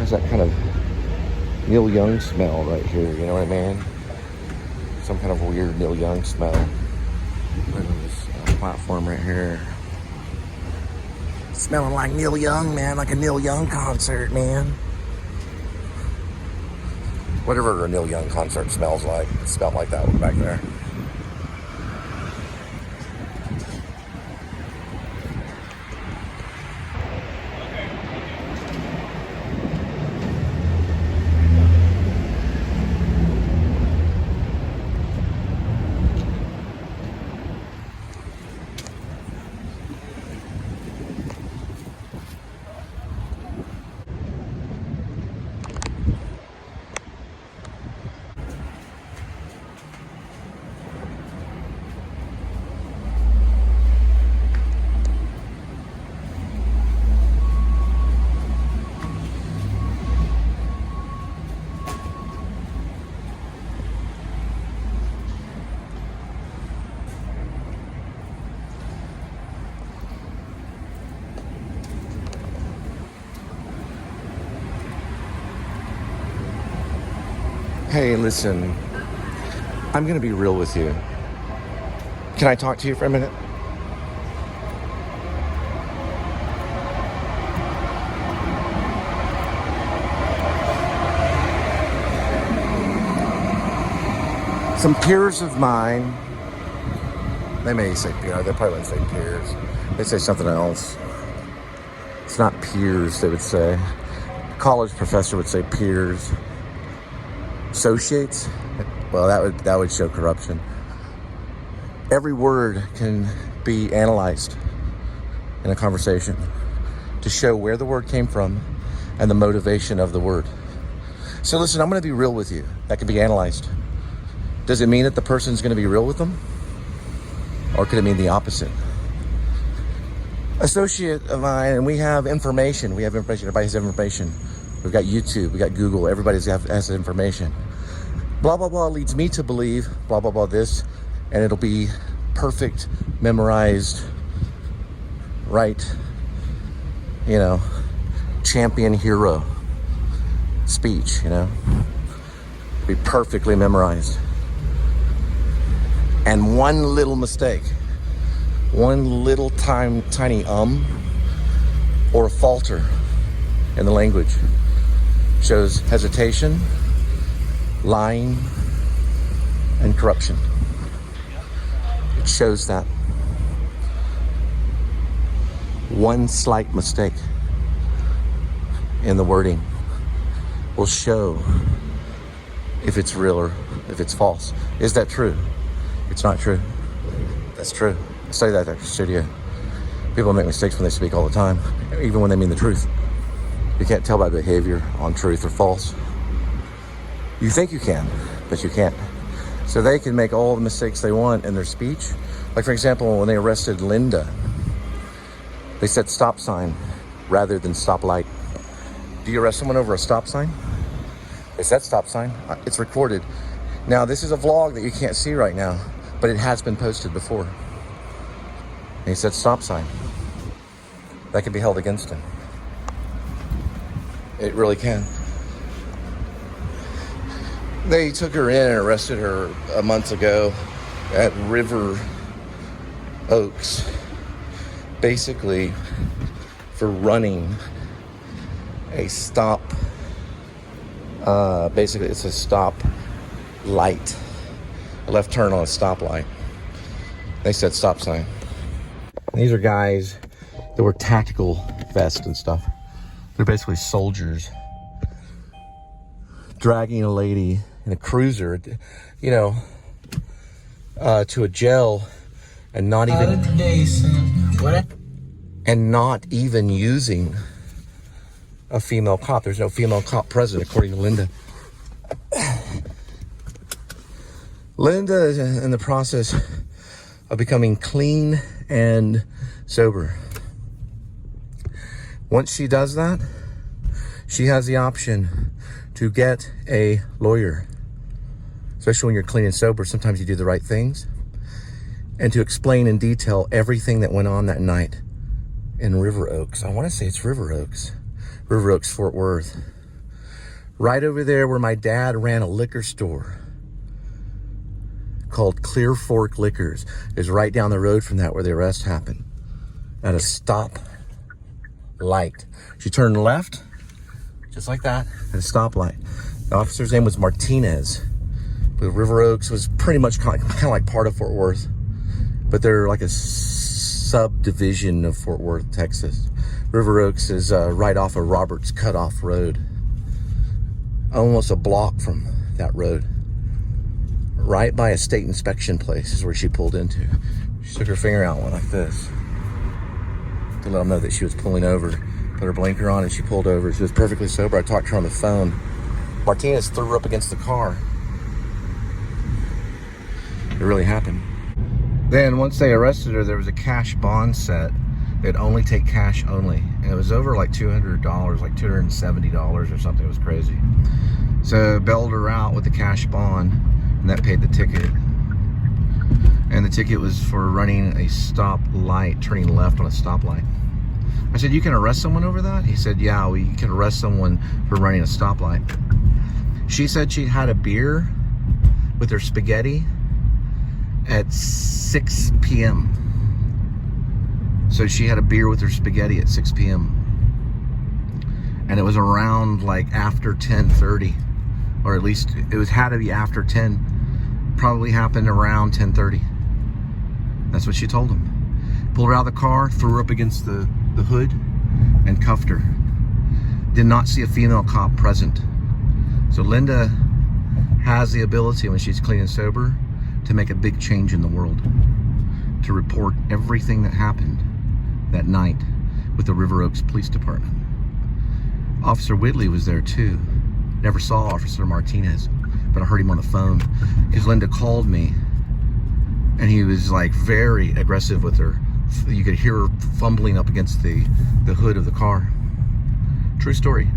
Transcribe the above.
has that kind of Neil Young smell right here, you know what I mean? Some kind of weird Neil Young smell. Look at this platform right here. Smelling like Neil Young, man, like a Neil Young concert, man. Whatever a Neil Young concert smells like, it smelled like that one back there. Hey, listen, I'm gonna be real with you. Can I talk to you for a minute? Some peers of mine, they may say peer, they probably wouldn't say peers. They say something else. It's not peers, they would say. A college professor would say peers. Associates, well, that would show corruption. Every word can be analyzed in a conversation to show where the word came from and the motivation of the word. So listen, I'm going to be real with you. That can be analyzed. Does it mean that the person's going to be real with them? Or could it mean the opposite? Associate of mine, and we have information. Everybody has information. We've got YouTube, we got Google, everybody has information. Blah, blah, blah leads me to believe, blah, blah, blah this, and it'll be perfect, memorized, right, you know, champion hero speech, you know. It'll be perfectly memorized. And one little mistake, one little tiny or a falter in the language shows hesitation, lying, and corruption. It shows that one slight mistake in the wording will show if it's real or if it's false. Is that true? It's not true. That's true. I say that at the studio. People make mistakes when they speak all the time, even when they mean the truth. You can't tell by behavior on truth or false. You think you can, but you can't. So they can make all the mistakes they want in their speech. Like, for example, when they arrested Linda, they said stop sign rather than stop light. Do you arrest someone over a stop sign? They said stop sign. It's recorded. Now, this is a vlog that you can't see right now, but it has been posted before. And he said stop sign. That can be held against him. It really can. They took her in and arrested her a month ago at River Oaks, basically for running a stop. Basically, it's a stop light, a left turn on a stoplight. They said stop sign. These are guys that wear tactical vests and stuff. They're basically soldiers dragging a lady in a cruiser, you know, to a jail, and not even using a female cop. There's no female cop present, according to Linda. Linda is in the process of becoming clean and sober. Once she does that, she has the option to get a lawyer. Especially when you're clean and sober, sometimes you do the right things. And to explain in detail everything that went on that night in River Oaks. I want to say it's River Oaks, Fort Worth. Right over there where my dad ran a liquor store called Clear Fork Liquors is right down the road from that where the arrest happened. At a stop light. She turned left, just like that, at a stoplight. The officer's name was Martinez. But River Oaks was pretty much kind of like part of Fort Worth, but they're like a subdivision of Fort Worth, Texas. River Oaks is right off of Roberts Cutoff Road, almost a block from that road. Right by a state inspection place is where she pulled into. She took her finger out and went like this to let them know that she was pulling over. Put her blinker on and she pulled over. She was perfectly sober. I talked to her on the phone. Martinez threw her up against the car. It really happened. Then once they arrested her, there was a cash bond set. They'd only take cash only. And it was over like $200, like $270 or something. It was crazy. So bailed her out with the cash bond, and that paid the ticket. And the ticket was for running a stop light, turning left on a stoplight. I said, you can arrest someone over that? He said, yeah, we can arrest someone for running a stoplight. She said she had a beer with her spaghetti at 6 p.m. So she had a beer with her spaghetti at 6 p.m. And it was around like after 10:30, or at least it had to be after 10. Probably happened around 10:30. That's what she told him. Pulled her out of the car, threw her up against the hood, and cuffed her. Did not see a female cop present. So Linda has the ability, when she's clean and sober, to make a big change in the world. To report everything that happened that night with the River Oaks Police Department. Officer Whitley was there too. Never saw Officer Martinez, but I heard him on the phone because Linda called me and he was like very aggressive with her. You could hear her fumbling up against the hood of the car. True story.